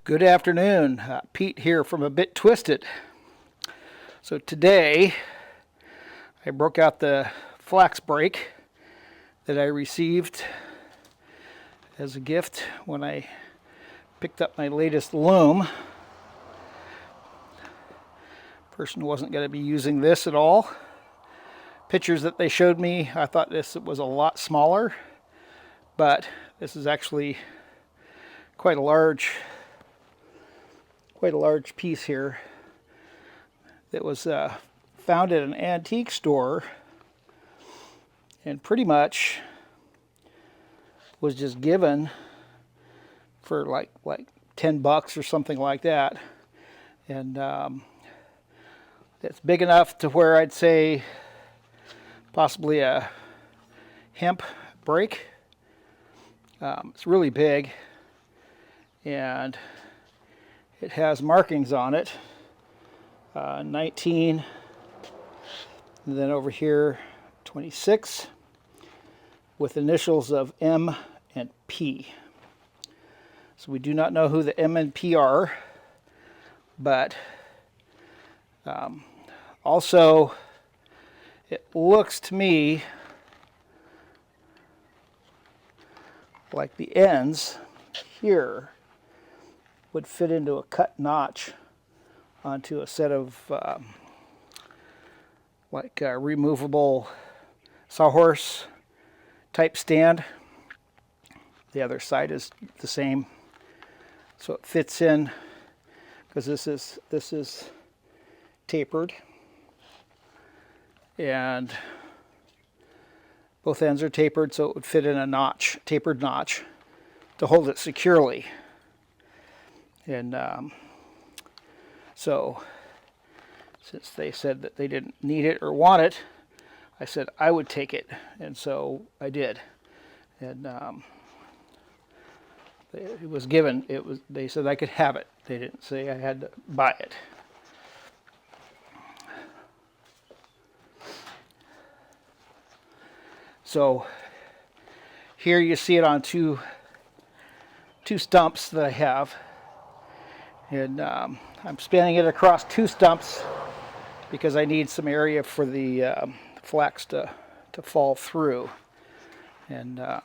Good afternoon. Pete here from A Bit Twisted. So today I broke out the flax break that I received as a gift when I picked up my latest loom. Person wasn't going to be using this at all. Pictures that they showed me, I thought this was a lot smaller, but this is actually quite a large piece here that was found at an antique store and pretty much was just given for like $10 or something like that. And it's big enough to where I'd say possibly a hemp break. It's really big, and it has markings on it, 19, and then over here 26, with initials of M and P. So we do not know who the M and P are, but also it looks to me like the ends here would fit into a cut notch onto a set of removable sawhorse type stand. The other side is the same, so it fits in because this is tapered, and both ends are tapered, so it would fit in a notch, tapered notch, to hold it securely. And so since they said that they didn't need it or want it, I said I would take it, and so I did. And it was given. They said I could have it. They didn't say I had to buy it. So here you see it on two stumps that I have. And I'm spanning it across two stumps because I need some area for the flax to fall through. And I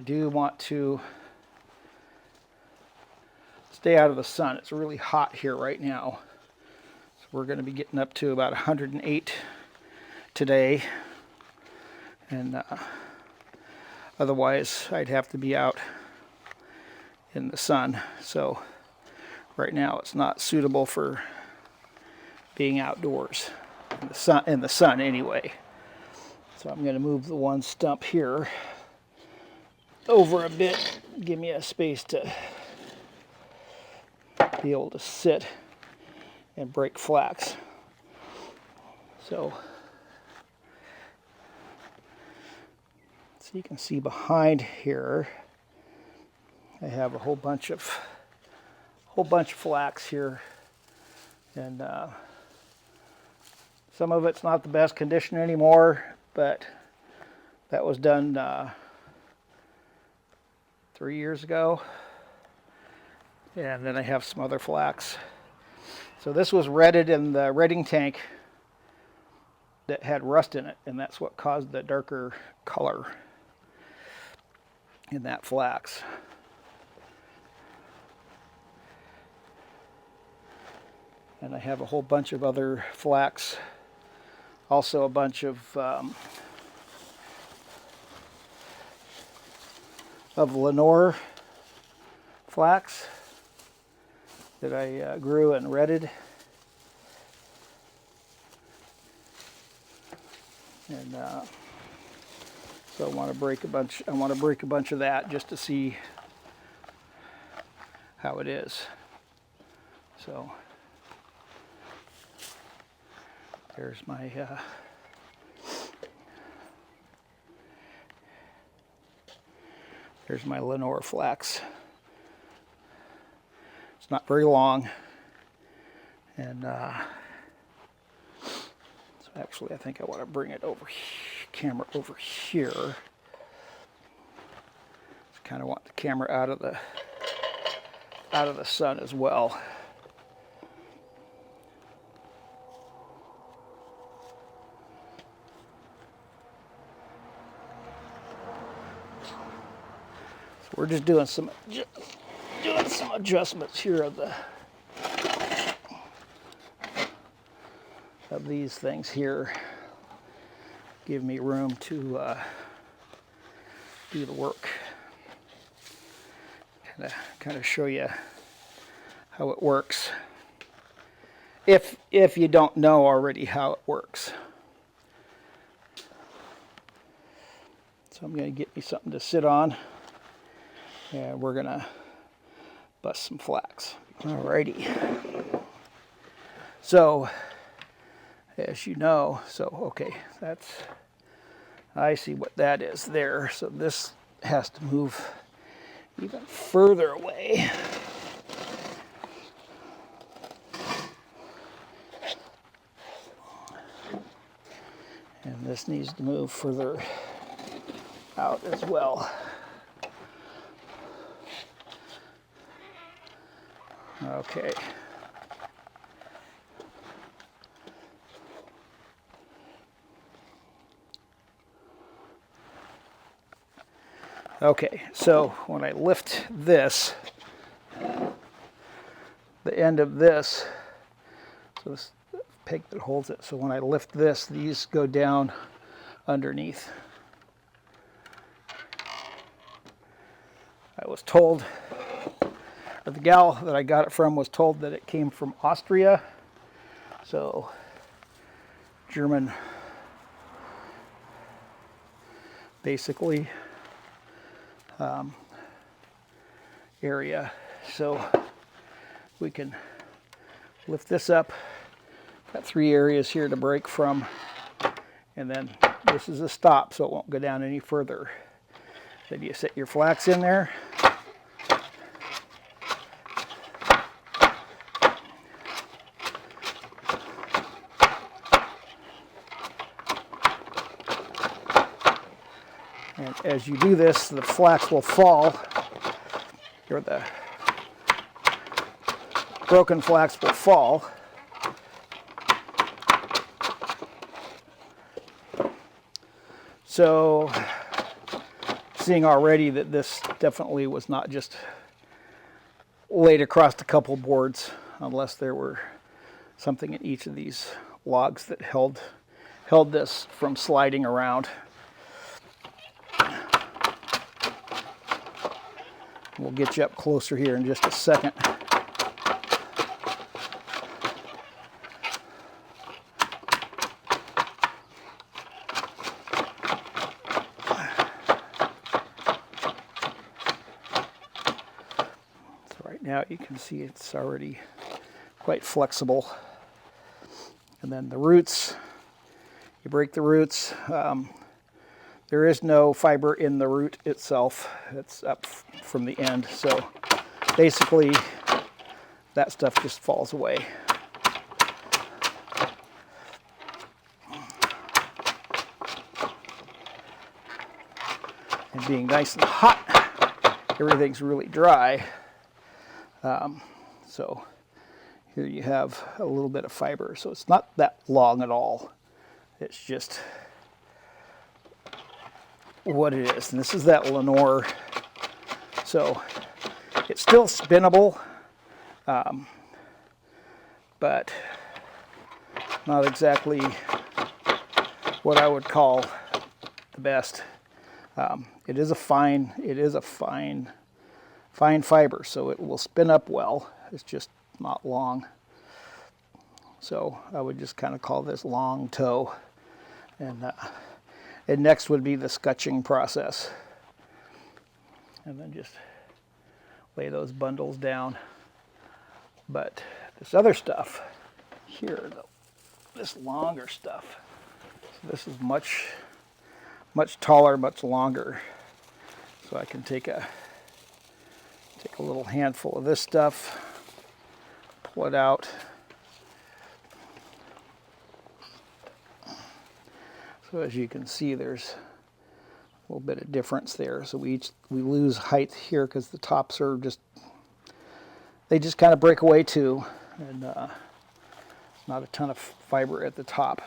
do want to stay out of the sun. It's really hot here right now. So we're going to be getting up to about 108 today. And otherwise I'd have to be out in the sun. So right now it's not suitable for being outdoors in the sun anyway. So I'm going to move the one stump here over a bit, give me a space to be able to sit and break flax. So you can see behind here I have a whole bunch of flax here, and some of it's not the best condition anymore, but that was done 3 years ago. And then I have some other flax. So this was retted in the retting tank that had rust in it, and that's what caused the darker color in that flax. And I have a whole bunch of other flax, also a bunch of Lenore flax that I grew and retted. And so I want to break a bunch of that just to see how it is. So there's my Lenore flax. It's not very long, and so actually I think I want to bring it over camera over here. Just kind of want the camera out of the out of the sun as well. So we're just doing some adjustments here of these things here. Give me room to do the work. Kind of show you how it works. If you don't know already how it works. So I'm going to get me something to sit on, and we're going to bust some flax. Alrighty. So, as you know, okay, I see what that is there. So this has to move even further away. And this needs to move further out as well. Okay. Okay, so when I lift this, the end of this, so this peg that holds it, so when I lift this, these go down underneath. I was told, or the gal that I got it from was told that it came from Austria, so German, basically, area. So we can lift this up. Got 3 areas here to break from, and then this is a stop, so it won't go down any further. Then you set your flax in there. And as you do this, the flax will fall, or the broken flax will fall. So, seeing already that this definitely was not just laid across a couple boards, unless there were something in each of these logs that held this from sliding around. We'll get you up closer here in just a second. Now you can see it's already quite flexible. And then the roots, you break the roots. There is no fiber in the root itself. It's up from the end. So basically that stuff just falls away. And being nice and hot, everything's really dry. So here you have a little bit of fiber. So it's not that long at all. It's just what it is. And this is that Lenore. So it's still spinnable, but not exactly what I would call the best. It is a fine fiber, so it will spin up well. It's just not long. So I would just kind of call this long toe. And next would be the scutching process. And then just lay those bundles down. But this other stuff here, this longer stuff, so this is much taller, much longer. So I can take a little handful of this stuff, pull it out. So as you can see, there's a little bit of difference there. So we lose height here because the tops are just they just kind of break away too, and not a ton of fiber at the top.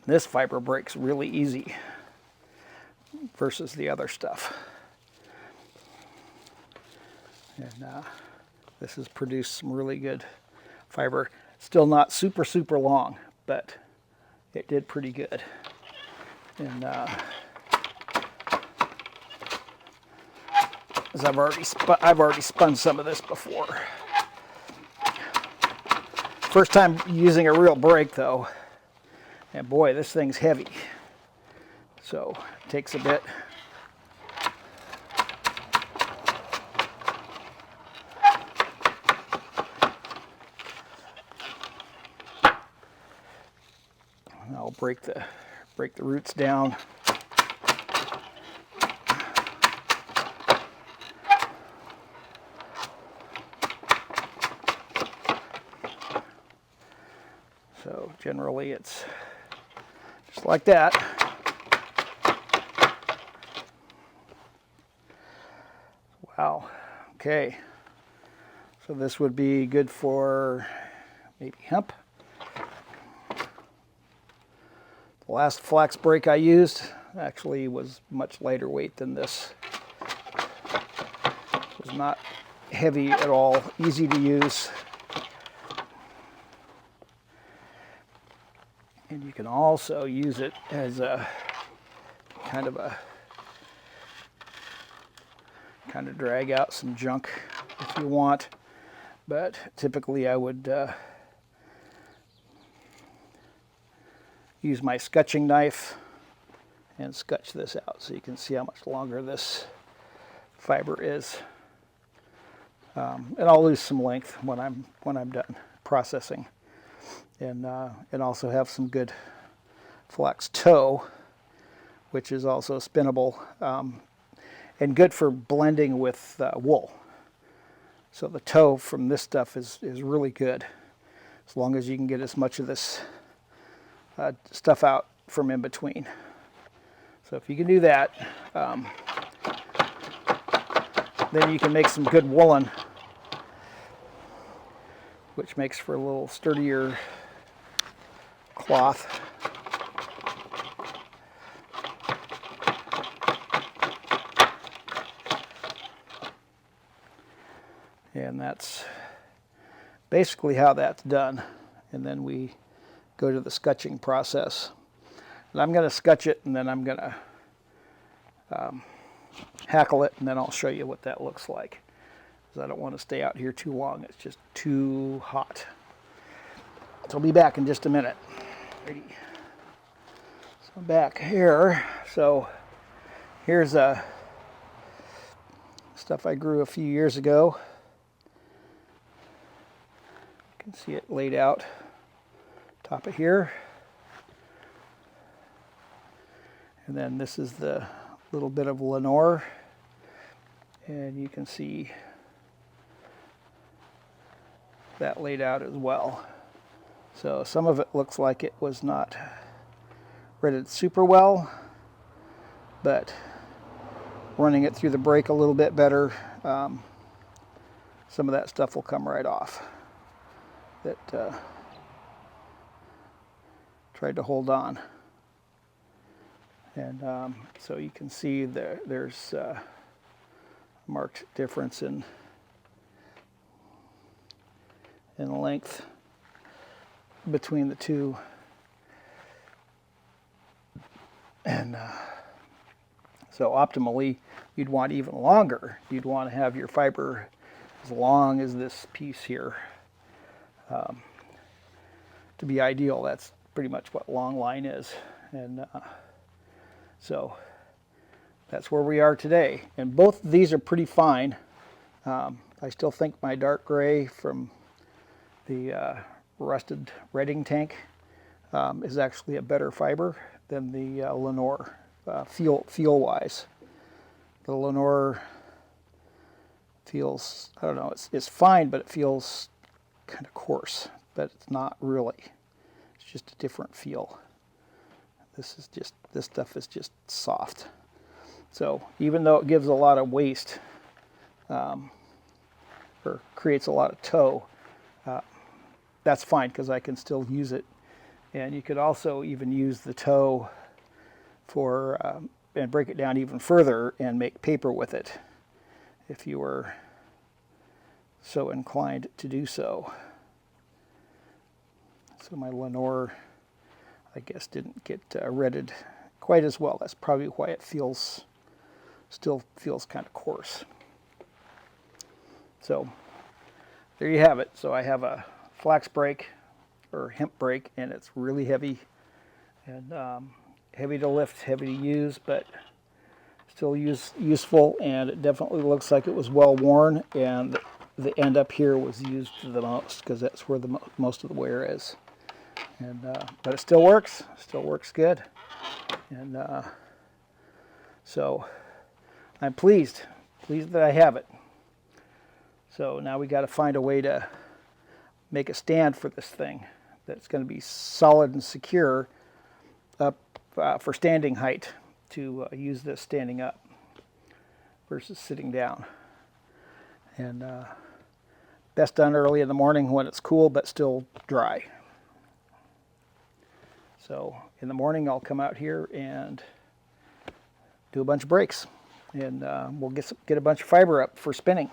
This fiber breaks really easy versus the other stuff. And this has produced some really good fiber. Still not super, super long, but it did pretty good. And as I've already spun some of this before. First time using a real brake though. And boy, this thing's heavy, so it takes a bit. And I'll break the roots down. So generally it's just like that. Wow. Okay. So this would be good for maybe hemp. The last flax brake I used actually was much lighter weight than this. It was not heavy at all, easy to use. And you can also use it as a kind of drag out some junk if you want. But typically I would use my scutching knife and scutch this out so you can see how much longer this fiber is. And I'll lose some length when I'm done processing. And also have some good flax tow, which is also spinnable and good for blending with wool. So the tow from this stuff is really good, as long as you can get as much of this stuff out from in between. So if you can do that, then you can make some good woolen, which makes for a little sturdier cloth. And that's basically how that's done. And then we go to the scutching process. And I'm going to scutch it, and then I'm going to hackle it, and then I'll show you what that looks like. Because I don't want to stay out here too long. It's just too hot. So I'll be back in just a minute. So I'm back here. So here's stuff I grew a few years ago. You can see it laid out top of here. And then this is the little bit of Lenore. And you can see that laid out as well. So some of it looks like it was not redded super well, but running it through the brake a little bit better, some of that stuff will come right off that tried to hold on. And so you can see there's a marked difference in length between the two. And so optimally, you'd want even longer. You'd want to have your fiber as long as this piece here to be ideal. That's pretty much what long line is. And so that's where we are today. And both of these are pretty fine. I still think my dark gray from the rusted redding tank is actually a better fiber than the Lenore feel wise. The Lenore feels, I don't know, it's fine, but it feels kind of coarse, but it's not really. It's just a different feel. This stuff is just soft. So even though it gives a lot of waste, or creates a lot of toe, that's fine because I can still use it. And you could also even use the toe for, and break it down even further and make paper with it if you were so inclined to do so. So my Lenore, I guess, didn't get retted quite as well. That's probably why it still feels kind of coarse. So there you have it. So I have a flax break or hemp break, and it's really heavy and heavy to lift, heavy to use, but still useful. And it definitely looks like it was well worn, and the end up here was used the most because that's where the most of the wear is. And but it still works good, and so I'm pleased that I have it. So now we got to find a way to make a stand for this thing that's going to be solid and secure up for standing height, to use this standing up versus sitting down. And best done early in the morning when it's cool but still dry. So in the morning I'll come out here and do a bunch of breaks, and we'll get a bunch of fiber up for spinning.